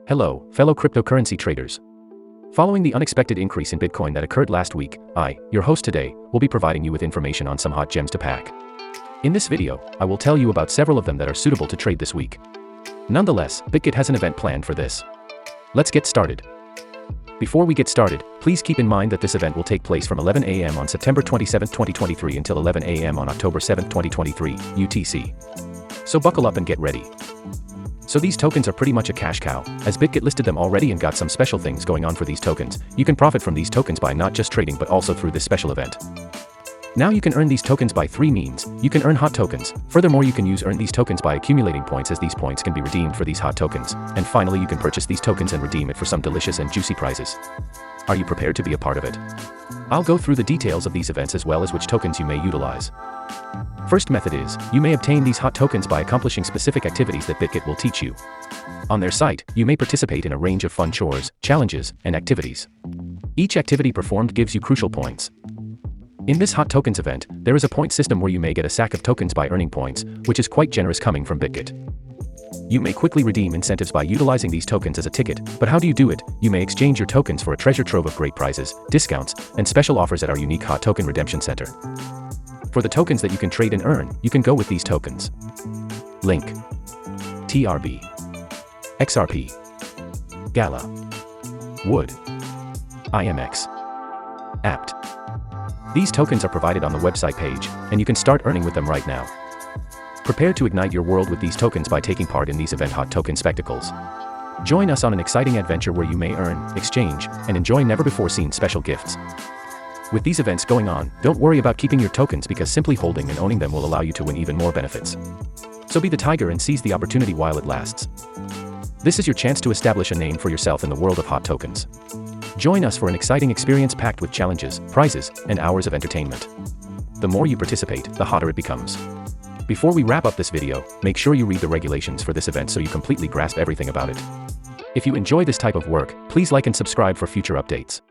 Hello, fellow cryptocurrency traders. Following the unexpected increase in Bitcoin that occurred last week, I, your host today, will be providing you with information on some hot gems to pack. In this video, I will tell you about several of them that are suitable to trade this week. Nonetheless, Bitget has an event planned for this. Let's get started. Before we get started, please keep in mind that this event will take place from 11 a.m. on September 27, 2023 until 11 a.m. on October 7, 2023, UTC. So buckle up and get ready. So these tokens are pretty much a cash cow, as Bitget listed them already and got some special things going on for these tokens. You can profit from these tokens by not just trading but also through this special event. Now you can earn these tokens by three means. You can earn hot tokens. Furthermore, you can earn these tokens by accumulating points, as these points can be redeemed for these hot tokens. And finally, you can purchase these tokens and redeem it for some delicious and juicy prizes. Are you prepared to be a part of it? I'll go through the details of these events as well as which tokens you may utilize. First method is, you may obtain these hot tokens by accomplishing specific activities that Bitget will teach you. On their site, you may participate in a range of fun chores, challenges, and activities. Each activity performed gives you crucial points. In this hot tokens event, there is a point system where you may get a sack of tokens by earning points, which is quite generous coming from Bitget. You may quickly redeem incentives by utilizing these tokens as a ticket, but how do you do it? You may exchange your tokens for a treasure trove of great prizes, discounts, and special offers at our unique hot token redemption center. For the tokens that you can trade and earn, you can go with these tokens: Link, TRB, XRP, Gala, Wood, IMX, Apt. These tokens are provided on the website page, and you can start earning with them right now. Prepare to ignite your world with these tokens by taking part in these event hot token spectacles. Join us on an exciting adventure where you may earn, exchange, and enjoy never-before-seen special gifts. With these events going on, don't worry about keeping your tokens, because simply holding and owning them will allow you to win even more benefits. So be the tiger and seize the opportunity while it lasts. This is your chance to establish a name for yourself in the world of hot tokens. Join us for an exciting experience packed with challenges, prizes, and hours of entertainment. The more you participate, the hotter it becomes. Before we wrap up this video, make sure you read the regulations for this event so you completely grasp everything about it. If you enjoy this type of work, please like and subscribe for future updates.